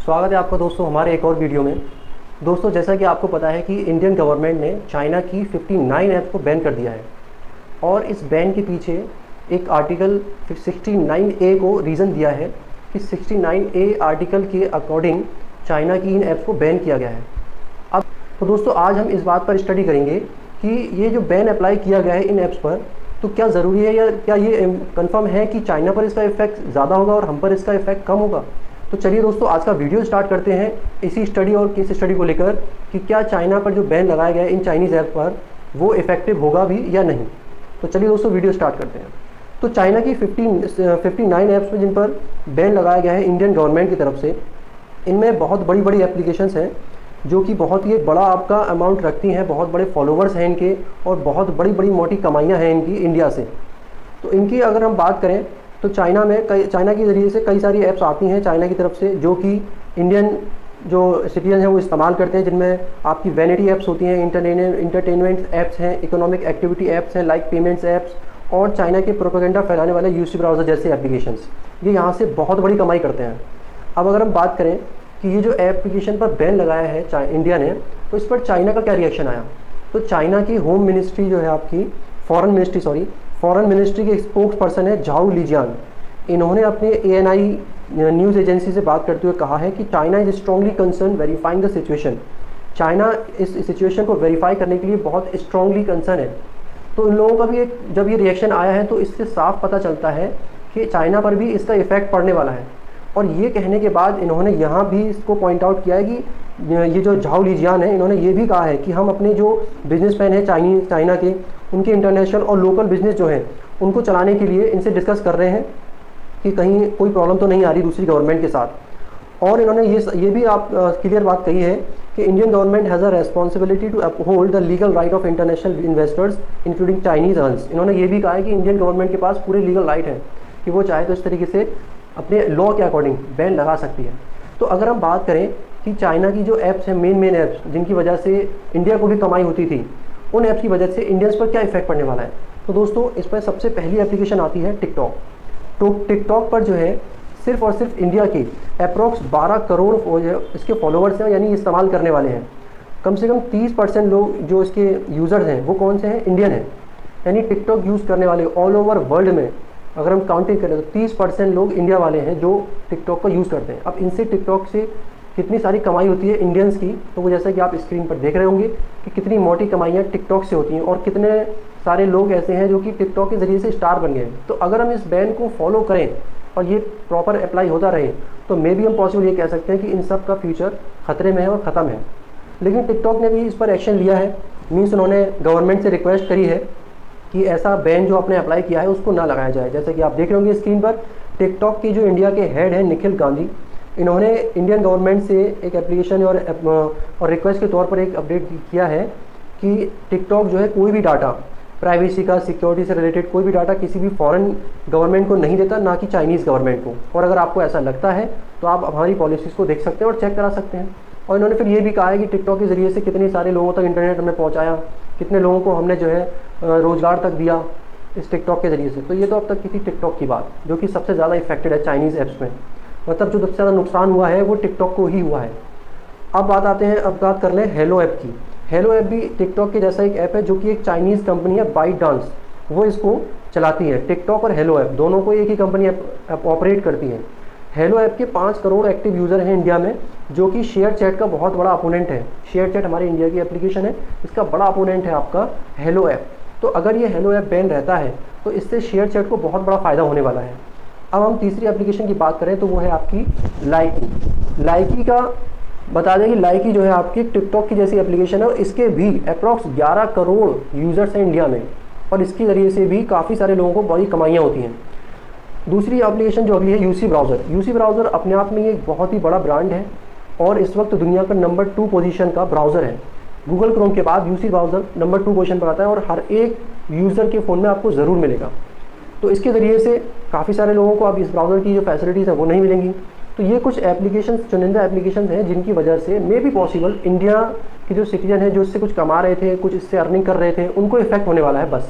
स्वागत है आपका दोस्तों हमारे एक और वीडियो में। दोस्तों जैसा कि आपको पता है कि इंडियन गवर्नमेंट ने चाइना की 59 ऐप्स को बैन कर दिया है और इस बैन के पीछे एक आर्टिकल 69A को रीज़न दिया है कि 69A आर्टिकल के अकॉर्डिंग चाइना की इन ऐप्स को बैन किया गया है। अब तो दोस्तों आज हम इस बात पर स्टडी करेंगे कि ये जो बैन अप्लाई किया गया है इन ऐप्स पर तो क्या ज़रूरी है या क्या ये कंफर्म है कि चाइना पर इसका इफेक्ट ज़्यादा होगा और हम पर इसका इफेक्ट कम होगा। तो चलिए दोस्तों आज का वीडियो स्टार्ट करते हैं इसी स्टडी और केस स्टडी को लेकर कि क्या चाइना पर जो बैन लगाया गया है इन चाइनीज़ ऐप पर वो इफेक्टिव होगा भी या नहीं। तो चलिए दोस्तों वीडियो स्टार्ट करते हैं। तो चाइना की 59 ऐप्स पर जिन पर बैन लगाया गया है इंडियन गवर्नमेंट की तरफ से, इनमें बहुत बड़ी बड़ी एप्लीकेशंस हैं जो कि बहुत ही एक बड़ा आपका अमाउंट रखती हैं, बहुत बड़े फॉलोवर्स हैं इनके और बहुत बड़ी बड़ी मोटी कमाइयाँ हैं इनकी इंडिया से। तो इनकी अगर हम बात करें तो चाइना के ज़रिए से कई सारी ऐप्स आती हैं चाइना की तरफ से जो कि इंडियन जो सिटीजन हैं वो इस्तेमाल करते हैं, जिनमें आपकी वैनिटी ऐप्स होती हैं, इंटरटेनमेंट ऐप्स हैं, इकोनॉमिक एक्टिविटी ऐप्स हैं लाइक पेमेंट्स ऐप्स और चाइना के प्रोपेगेंडा फैलाने वाले यूसी ब्राउज़र जैसे एप्लीकेशंस, ये यहाँ से बहुत बड़ी कमाई करते हैं। अब अगर हम बात करें कि ये जो एप्लीकेशन पर बैन लगाया है इंडिया ने, तो इस पर चाइना का क्या रिएक्शन आया। तो चाइना की होम मिनिस्ट्री जो है आपकी फॉरेन मिनिस्ट्री के स्पोक्स पर्सन है झाओ लिजियान, इन्होंने अपने ANI न्यूज़ एजेंसी से बात करते हुए कहा है कि China is strongly concern verifying the situation. China इस सिचुएशन को वेरीफाई करने के लिए बहुत स्ट्रांगली कंसर्न है। तो इन लोगों का भी जब ये रिएक्शन आया है तो इससे साफ पता चलता है कि चाइना पर भी इसका इफेक्ट पड़ने वाला है। और ये कहने के बाद इन्होंने यहाँ भी इसको पॉइंट आउट किया है कि ये जो झाओ लिजियान है, इन्होंने ये भी कहा है कि हम अपने जो बिजनेसमैन हैं चाइना के, उनके इंटरनेशनल और लोकल बिजनेस जो हैं उनको चलाने के लिए इनसे डिस्कस कर रहे हैं कि कहीं कोई प्रॉब्लम तो नहीं आ रही दूसरी गवर्नमेंट के साथ। और इन्होंने ये भी आप क्लियर बात कही है कि Indian government has a responsibility to uphold the legal right of international investors including Chinese earns. इन्होंने ये भी कहा है कि इंडियन गवर्नमेंट के पास पूरे लीगल राइट है कि वो चाहे तो इस तरीके से अपने लॉ के अकॉर्डिंग बैन लगा सकती है। तो अगर हम बात करें कि चाइना की जो ऐप्स हैं मेन ऐप्स जिनकी वजह से इंडिया को भी कमाई होती थी, उन ऐप्स की वजह से इंडियंस पर क्या इफेक्ट पड़ने वाला है। तो दोस्तों इस पर सबसे पहली एप्लीकेशन आती है टिकटॉक। तो टिकटॉक पर जो है सिर्फ और सिर्फ इंडिया के अप्रॉक्स 12 करोड़ इसके फॉलोवर्स हैं, यानी इस्तेमाल करने वाले हैं। कम से कम 30% लोग जो इसके यूज़र्स हैं वो कौन से हैं, इंडियन हैं। यानी टिकटॉक यूज़ करने वाले ऑल ओवर वर्ल्ड में अगर हम काउंटिंग करें तो 30% लोग इंडिया वाले हैं जो टिकटॉक को यूज़ करते हैं। अब इनसे टिकटॉक से कितनी सारी कमाई होती है इंडियंस की, तो वो जैसा कि आप स्क्रीन पर देख रहे होंगे कि कितनी मोटी कमाइयाँ टिकटॉक से होती हैं और कितने सारे लोग ऐसे हैं जो कि टिकटॉक के ज़रिए से स्टार बन गए हैं। तो अगर हम इस बैन को फॉलो करें और ये प्रॉपर अप्लाई होता रहे तो मे बी हम पॉसिबल ये कह सकते हैं कि इन सब का फ्यूचर ख़तरे में है और ख़त्म है। लेकिन टिकटॉक ने भी इस पर एक्शन लिया है, मीन्स उन्होंने गवर्नमेंट से रिक्वेस्ट करी है कि ऐसा बैन जो आपने अप्लाई किया है उसको ना लगाया जाए। जैसे कि आप देख रहे होंगे स्क्रीन पर, टिकटॉक की जो इंडिया के हेड हैं निखिल गांधी, इन्होंने इंडियन गवर्नमेंट से एक एप्लीकेशन और रिक्वेस्ट के तौर पर एक अपडेट किया है कि टिकटॉक जो है कोई भी डाटा, प्राइवेसी का, सिक्योरिटी से रिलेटेड कोई भी डाटा किसी भी फॉरेन गवर्नमेंट को नहीं देता, ना कि चाइनीज़ गवर्नमेंट को। और अगर आपको ऐसा लगता है तो आप हमारी पॉलिसीज़ को देख सकते हैं और चेक करा सकते हैं। और इन्होंने फिर ये भी कहा है कि टिकटॉक के ज़रिए से कितने सारे लोगों तक इंटरनेट हमने पहुँचाया, कितने लोगों को हमने जो है रोज़गार तक दिया इस टिकटॉक के ज़रिए से। तो ये तो अब तक की थी टिकटॉक की बात, जो कि सबसे ज़्यादा इफेक्टेड है चाइनीज़ ऐप्स में, मतलब जो सबसे ज़्यादा नुकसान हुआ है वो टिकटॉक को ही हुआ है। अब बात कर लें हेलो ऐप की। हेलो ऐप भी टिकटॉक के जैसा एक ऐप है जो कि एक चाइनीज़ कंपनी है बाइट डांस, वो इसको चलाती है। टिकटॉक और हेलो ऐप दोनों को एक ही कंपनी ऑपरेट करती है। हेलो ऐप के 5 करोड़ एक्टिव यूज़र हैं इंडिया में, जो कि शेयर चैट का बहुत बड़ा अपोनेंट है। शेयर चैट हमारे इंडिया की एप्लीकेशन है, इसका बड़ा अपोनेंट है आपका हेलो ऐप। तो अगर ये हेलो ऐप बैन रहता है तो इससे शेयर चैट को बहुत बड़ा फ़ायदा होने वाला है। अब हम तीसरी एप्लीकेशन की बात करें तो वो है आपकी लाइकी। लाइकी का बता दें कि लाइकी जो है आपकी टिकटॉक की जैसी एप्लीकेशन है और इसके भी अप्रॉक्स 11 करोड़ यूज़र्स हैं इंडिया में और इसके ज़रिए से भी काफ़ी सारे लोगों को बड़ी कमाइयाँ होती हैं। दूसरी एप्लीकेशन जो अगली है यूसी ब्राउज़र। यूसी ब्राउज़र अपने आप में एक बहुत ही बड़ा ब्रांड है और इस वक्त दुनिया का नंबर 2 पोजीशन का ब्राउज़र है। गूगल क्रोम के बाद यूसी ब्राउज़र नंबर 2 पोजीशन पर आता है और हर एक यूज़र के फ़ोन में आपको ज़रूर मिलेगा। तो इसके ज़रिए से काफ़ी सारे लोगों को अब इस ब्राउज़र की जो फैसिलिटीज़ है वो नहीं मिलेंगी। तो ये कुछ एप्लीकेशन, चुनिंदा एप्लीकेशन हैं जिनकी वजह से मे बी पॉसिबल इंडिया के जो सिटीजन हैं जो इससे कुछ कमा रहे थे, कुछ इससे अर्निंग कर रहे थे, उनको इफेक्ट होने वाला है बस।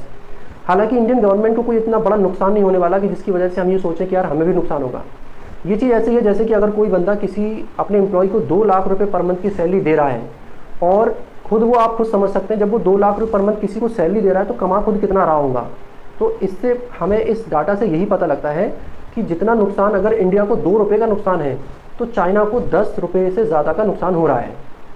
हालांकि इंडियन गवर्नमेंट को कोई इतना बड़ा नुकसान नहीं होने वाला कि जिसकी वजह से हम ये सोचें कि यार हमें भी नुकसान होगा। ये चीज़ ऐसी है जैसे कि अगर कोई बंदा किसी अपने एम्प्लॉय को 2 लाख रुपए पर मंथ की सैलरी दे रहा है, और खुद वो आप खुद समझ सकते हैं जब वो 2 लाख रुपए पर मंथ किसी को सैलरी दे रहा है तो कमा खुद कितना रहा होगा। तो इससे हमें इस डाटा से यही पता लगता है कि जितना नुकसान अगर इंडिया को 2 रुपये का नुकसान है तो चाइना को 10 रुपये से ज़्यादा का नुकसान हो रहा है।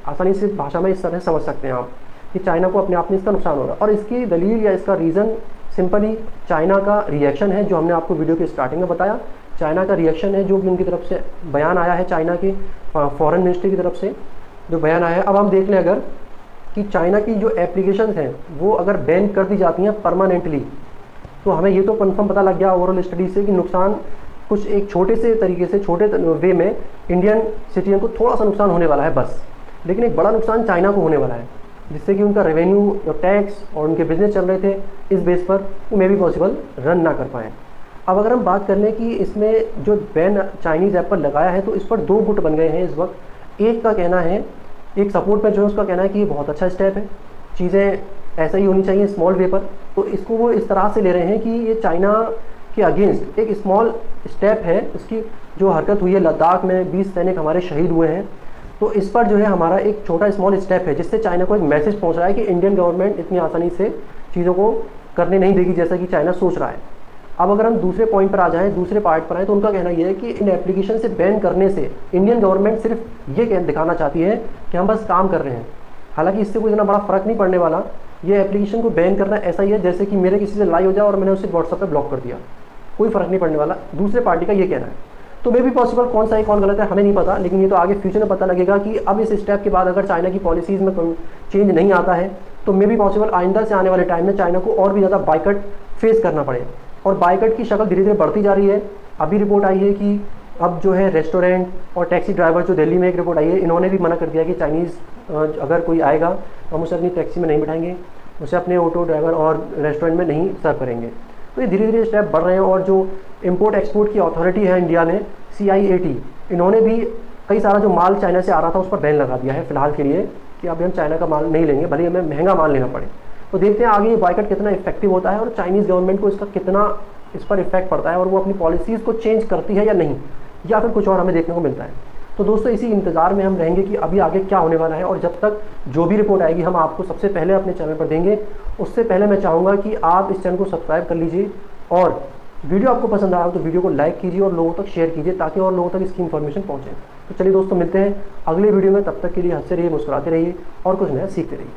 आसानी से भाषा में इस तरह समझ सकते हैं आप कि चाइना को अपने आप में इसका नुकसान हो रहा है। और इसकी दलील या इसका रीज़न सिंपली चाइना का रिएक्शन है, जो हमने आपको वीडियो के स्टार्टिंग में बताया। चाइना का रिएक्शन है जो भी उनकी तरफ से बयान आया है, चाइना के फॉरेन मिनिस्ट्री की तरफ से जो बयान आया है। अब हम देख लें अगर कि चाइना की जो एप्लीकेशंस हैं वो अगर बैन कर दी जाती हैं परमानेंटली, तो हमें ये तो कंफर्म पता लग गया ओवरऑल स्टडी से कि नुकसान कुछ एक छोटे से तरीके से, छोटे वे में इंडियन सिटीजन को थोड़ा सा नुकसान होने वाला है बस, लेकिन एक बड़ा नुकसान चाइना को होने वाला है, जिससे कि उनका रेवेन्यू और टैक्स और उनके बिजनेस चल रहे थे इस बेस पर वो मे भी पॉसिबल रन ना कर पाएँ। अब अगर हम बात कर लें कि इसमें जो बैन चाइनीज़ ऐप पर लगाया है तो इस पर 2 गुट बन गए हैं इस वक्त। एक का कहना है, एक सपोर्ट में जो है उसका कहना है कि ये बहुत अच्छा स्टेप है, चीज़ें ऐसा ही होनी चाहिए स्मॉल वे पर। तो इसको वो इस तरह से ले रहे हैं कि ये चाइना के अगेंस्ट एक स्मॉल स्टेप है। उसकी जो हरकत हुई है लद्दाख में 20 सैनिक हमारे शहीद हुए हैं, तो इस पर जो है हमारा एक छोटा स्मॉल स्टेप है, जिससे चाइना को एक मैसेज पहुंच रहा है कि इंडियन गवर्नमेंट इतनी आसानी से चीज़ों को करने नहीं देगी जैसा कि चाइना सोच रहा है। अब अगर हम दूसरे पॉइंट पर आ जाएं, दूसरे पार्ट पर आए, तो उनका कहना यह है कि इन एप्लीकेशन से बैन करने से इंडियन गवर्नमेंट सिर्फ ये दिखाना चाहती है कि हम बस काम कर रहे हैं। हालांकि इससे कोई इतना बड़ा फ़र्क नहीं पड़ने वाला। ये एप्लीकेशन को बैन करना ऐसा ही है जैसे कि मेरे किसी से लड़ाई हो जाए और मैंने उसे व्हाट्सएप पे ब्लॉक कर दिया, कोई फ़र्क नहीं पड़ने वाला। दूसरे पार्टी का ये कहना है। तो मे भी पॉसिबल कौन सा है कौन गलत है हमें नहीं पता, लेकिन ये तो आगे फ्यूचर में पता लगेगा कि अब इस स्टेप के बाद अगर चाइना की पॉलिसीज़ में चेंज नहीं आता है तो मे भी पॉसिबल आइंदा से आने वाले टाइम में चाइना को और भी ज़्यादा बाइकट फेस करना पड़े। और बाइकट की शक्ल धीरे धीरे बढ़ती जा रही है। अभी रिपोर्ट आई है कि अब जो है रेस्टोरेंट और टैक्सी ड्राइवर, जो दिल्ली में एक रिपोर्ट आई है, इन्होंने भी मना कर दिया कि चाइनीज़ अगर कोई आएगा तो हम उसे अपनी टैक्सी में नहीं बिठाएंगे, उसे अपने ऑटो ड्राइवर और रेस्टोरेंट में नहीं सर्व करेंगे। तो ये धीरे धीरे स्टेप बढ़ रहे हैं। और जो इम्पोर्ट एक्सपोर्ट की अथॉरिटी है इंडिया में, CIAT, इन्होंने भी कई सारा जो माल चाइना से आ रहा था उस पर बैन लगा दिया है फ़िलहाल के लिए कि अभी हम चाइना का माल नहीं लेंगे, भले हमें महंगा माल लेना पड़े। तो देखते हैं आगे ये बाइकट कितना इफेक्टिव होता है और चाइनीज़ गवर्नमेंट को इसका कितना इस पर इफेक्ट पड़ता है, और वो अपनी पॉलिसीज़ को चेंज करती है या नहीं, या फिर कुछ और हमें देखने को मिलता है। तो दोस्तों इसी इंतज़ार में हम रहेंगे कि अभी आगे क्या होने वाला है, और जब तक जो भी रिपोर्ट आएगी हम आपको सबसे पहले अपने चैनल पर देंगे। उससे पहले मैं चाहूँगा कि आप इस चैनल को सब्सक्राइब कर लीजिए, और वीडियो आपको पसंद आया तो वीडियो को लाइक कीजिए और लोगों तक शेयर कीजिए ताकि और लोगों तक इसकी इन्फॉर्मेशन पहुँचे। तो चलिए दोस्तों, मिलते हैं अगले वीडियो में। तब तक के लिए हंसते रहिए, मुस्कुराते रहिए और कुछ नया सीखते रहिए।